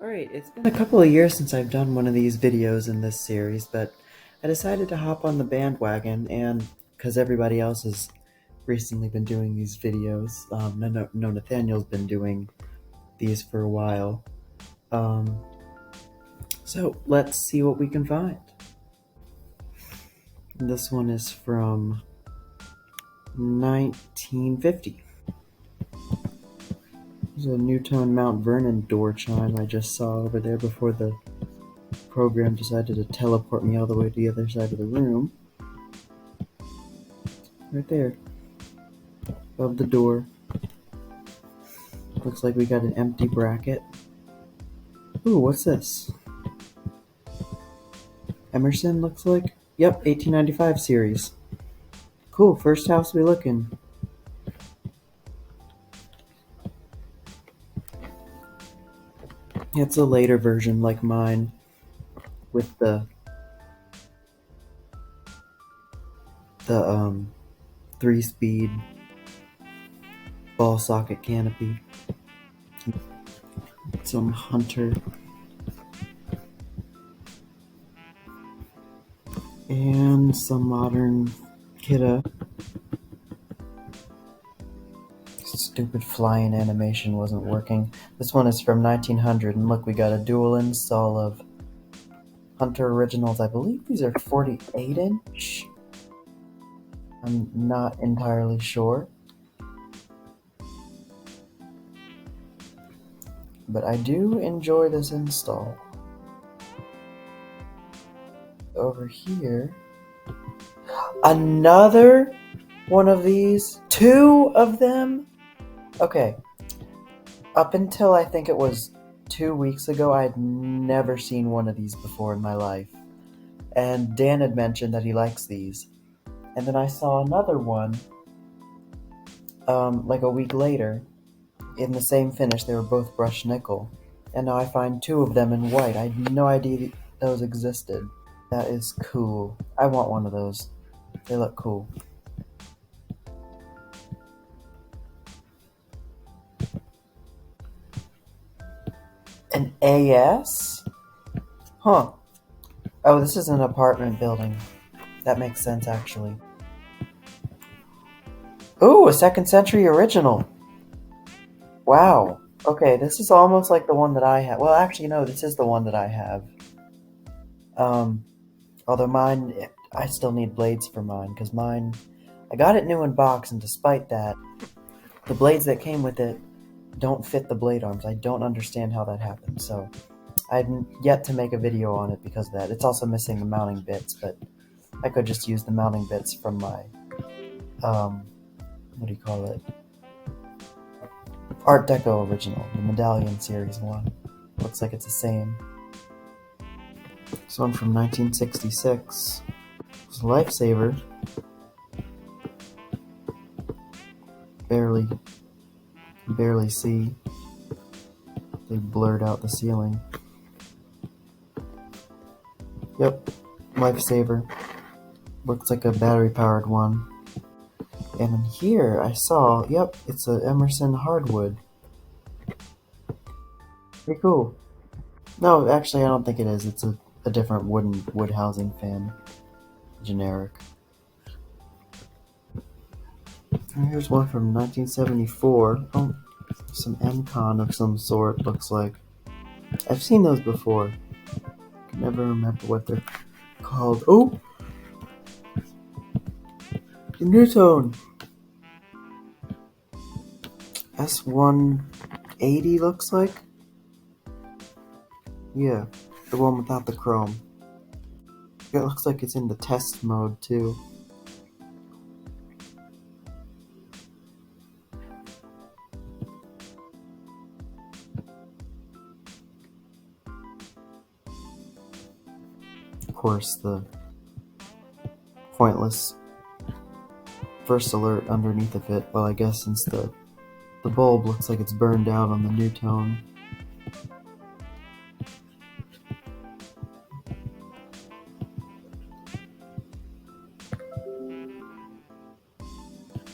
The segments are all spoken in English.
Alright, it's been a couple of years since I've done one of these videos in this series, but I decided to hop on the bandwagon, and because everybody else has recently been doing these videos, no, Nathaniel's been doing these for a while, so let's see what we can find. This one is from 1950. There's a Newton Mount Vernon door chime I just saw over there before the program decided to teleport me all the way to the other side of the room. Right there. Above the door. Looks like we got an empty bracket. Ooh, what's this? Emerson, looks like? Yep, 1895 series. Cool, first house we looking. It's a later version like mine, with the 3-speed ball socket canopy. Some Hunter. And some modern Kidda. Stupid flying animation wasn't working. This one is from 1900, and look, we got a dual install of Hunter Originals. I believe these are 48-inch. I'm not entirely sure. But I do enjoy this install. Over here, another one of these. 2 of them? Okay. Up until I think it was 2 weeks ago, I had never seen one of these before in my life. And Dan had mentioned that he likes these. And then I saw another one, like a week later, in the same finish. They were both brushed nickel. And now I find 2 of them in white. I had no idea those existed. That is cool. I want one of those. They look cool. An AS? Huh. Oh, this is an apartment building. That makes sense, actually. Ooh, a 2nd century original. Wow. Okay, this is almost like the one that I have. Well, actually, no, this is the one that I have. Although mine, I still need blades for mine, because mine, I got it new in box, and despite that, the blades that came with it don't fit the blade arms. I don't understand how that happened, so I've yet to make a video on it because of that. It's also missing the mounting bits, but I could just use the mounting bits from my, what do you call it? Art Deco original, the Medallion Series one. Looks like it's the same. This one from 1966. It's a lifesaver. Barely see. They blurred out the ceiling. Yep, lifesaver. Looks like a battery-powered one. And in here I saw, yep, it's a Emerson Hardwood. Pretty cool. No, actually I don't think it is. It's a different wood housing fan. Generic. And here's one from 1974. Oh, some NCON of some sort, looks like. I've seen those before. I can never remember what they're called. Oh! The Newton! S180 looks like? Yeah, the one without the chrome. It looks like it's in the test mode too. Of course, the pointless first alert underneath of it. Well, I guess since the bulb looks like it's burned out on the Newton.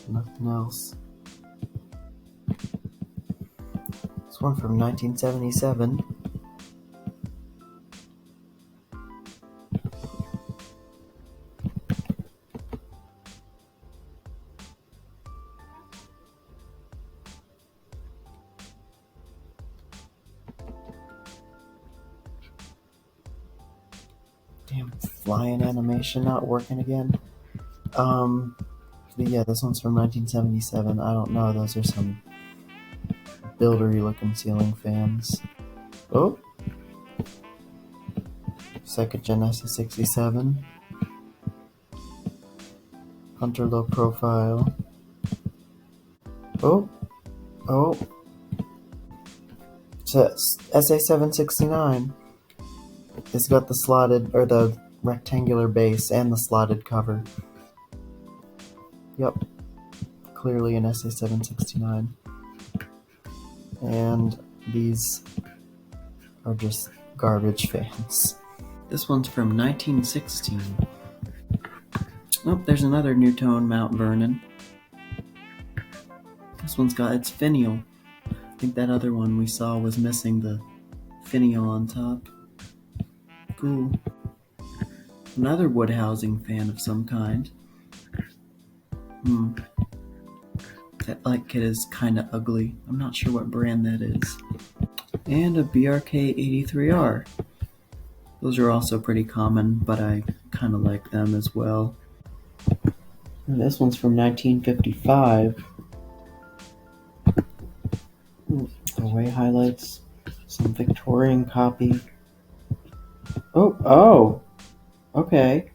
Nothing else. This one from 1977. Damn, flying animation not working again. But yeah, this one's from 1977. I don't know, those are some buildery looking ceiling fans. Oh! Second gen SC67. Hunter low profile. Oh! Oh! It's a SA769. It's got the slotted, or the rectangular base and the slotted cover. Yep. Clearly an SA769. And these are just garbage fans. This one's from 1916. Oh, there's another new tone Mount Vernon. This one's got its finial. I think that other one we saw was missing the finial on top. Cool. Another wood housing fan of some kind. That light kit is kinda ugly. I'm not sure what brand that is. And a BRK83R. Those are also pretty common, but I kinda like them as well. And this one's from 1955. Away highlights. Some Victorian copy. Oh! Okay.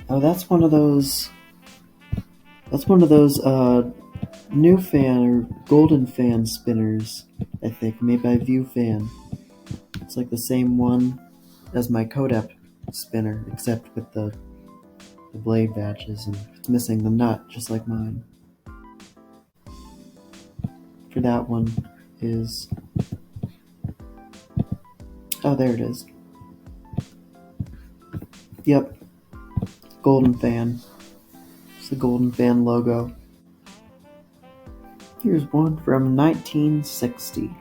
Oh, that's one of those new fan or golden fan spinners, I think, made by View Fan. It's like the same one as my Kodak spinner, except with the blade badges, and it's missing the nut, just like mine. For that one is... Oh, there it is. Yep. Golden Fan. It's the Golden Fan logo. Here's one from 1960.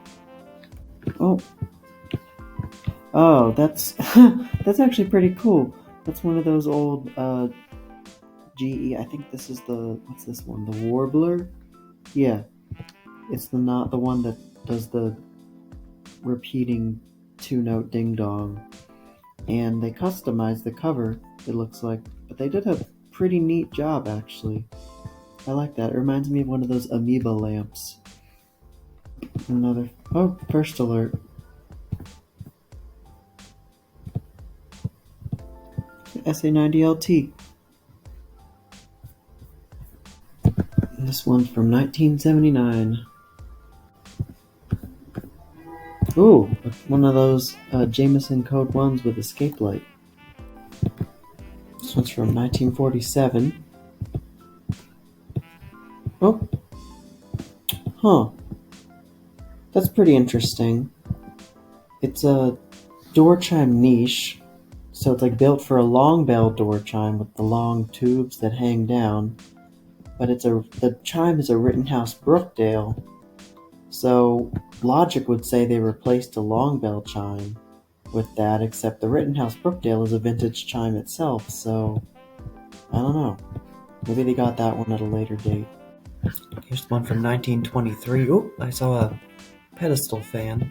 Oh, that's that's actually pretty cool. That's one of those old GE. I think this is what's this one? The Warbler? Yeah. It's not the one that does the repeating 2-note ding dong. And they customized the cover, it looks like, but they did a pretty neat job actually. I like that. It reminds me of one of those amoeba lamps. First alert. SA90LT. And this one's from 1979. Ooh, one of those Jameson Code 1s with escape light. This one's from 1947. Oh. Huh. That's pretty interesting. It's a door chime niche. So it's like built for a long bell door chime with the long tubes that hang down. But the chime is a Rittenhouse Brookdale. So logic would say they replaced a long bell chime with that, except the Rittenhouse Brookdale is a vintage chime itself, so I don't know. Maybe they got that one at a later date. Here's one from 1923. Oh, I saw a pedestal fan.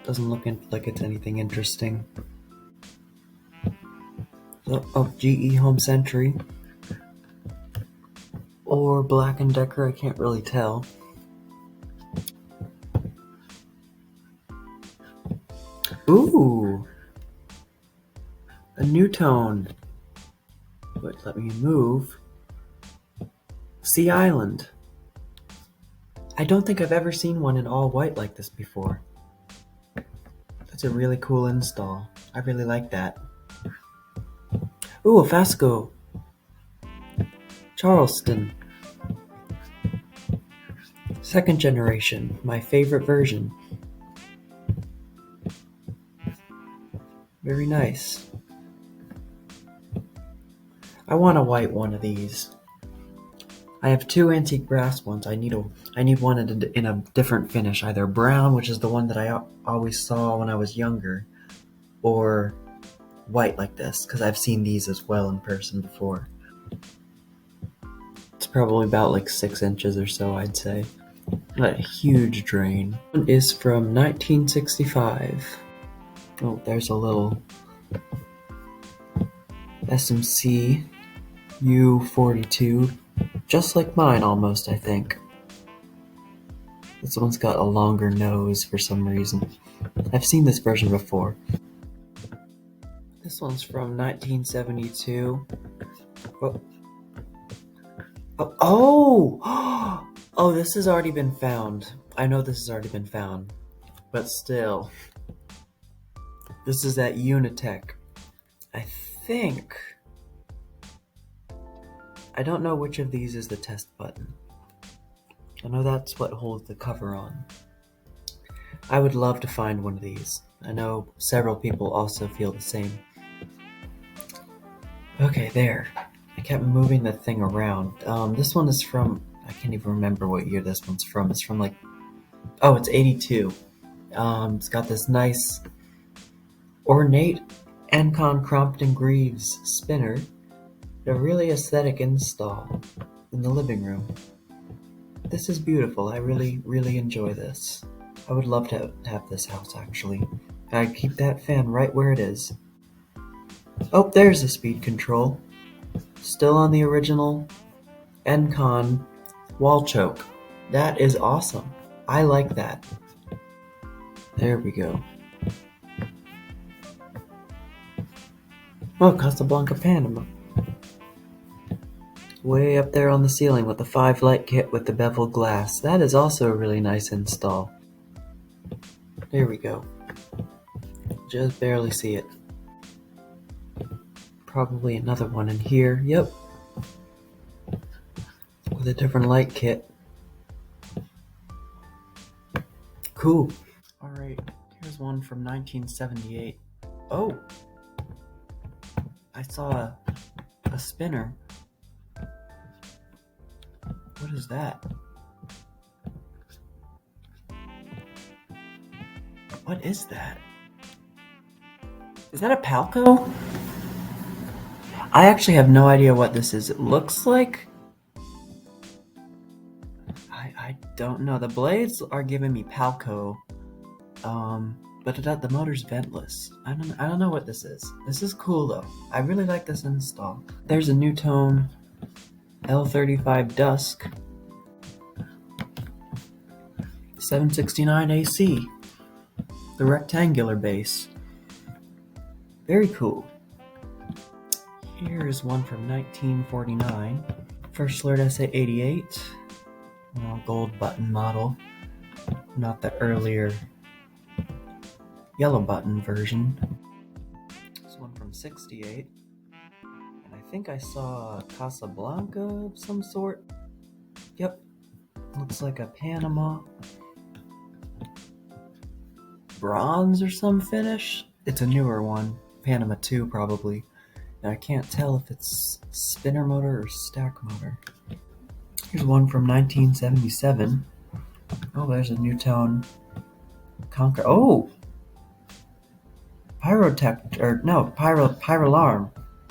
Doesn't look like it's anything interesting. GE Home Century. Or Black & Decker, I can't really tell. Ooh! A new tone. But let me move. Sea Island. I don't think I've ever seen one in all white like this before. That's a really cool install. I really like that. Ooh, a Fasco. Charleston. Second generation, my favorite version. Very nice. I want a white one of these. I have two antique brass ones. I need one in a different finish, either brown, which is the one that I always saw when I was younger, or white like this, because I've seen these as well in person before. It's probably about like 6 inches or so, I'd say. A huge drain. One is from 1965. Oh, there's a little SMC U42, just like mine almost, I think. This one's got a longer nose for some reason. I've seen this version before. This one's from 1972. Oh. Oh! Oh, this has already been found. I know this has already been found, but still. This is at Unitech. I think. I don't know which of these is the test button. I know that's what holds the cover on. I would love to find one of these. I know several people also feel the same. Okay, there. I kept moving the thing around. This one is from, I can't even remember what year this one's from. It's from it's 82. It's got this nice ornate NCON Crompton Greaves spinner. A really aesthetic install in the living room. This is beautiful. I really, really enjoy this. I would love to have this house, actually. I'd keep that fan right where it is. Oh, there's the speed control. Still on the original NCON wall choke. That is awesome. I like that. There we go. Oh, Casablanca, Panama. Way up there on the ceiling with the 5 light kit with the beveled glass. That is also a really nice install. There we go. Just barely see it. Probably another one in here. Yep. With a different light kit. Cool. Alright, here's one from 1978. Oh! I saw a spinner. What is that? What is that? Is that a Palco? I actually have no idea what this is. It looks like... I don't know. The blades are giving me Palco. But the motor's ventless. I don't know what this is. This is cool though. I really like this install. There's a NCON L35 Dusk 769 AC. The rectangular base. Very cool. Here's one from 1949. First Alert SA88. Gold button model. Not the earlier yellow button version. This one from 68. And I think I saw a Casablanca of some sort. Yep. Looks like a Panama. Bronze or some finish. It's a newer one. Panama 2 probably. And I can't tell if it's spinner motor or stack motor. Here's one from 1977. Oh, there's a NCON Conquer. Oh! Pyrolarm.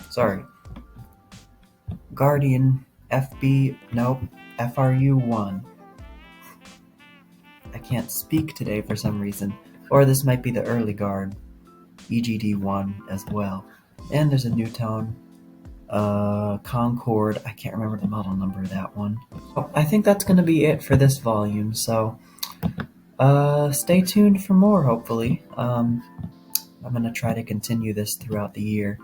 Sorry. Guardian FB, nope, FRU1. I can't speak today for some reason. Or this might be the early guard, EGD1 as well. And there's a NCON Concord. I can't remember the model number of that one. Oh, I think that's going to be it for this volume, so stay tuned for more, hopefully. I'm going to try to continue this throughout the year.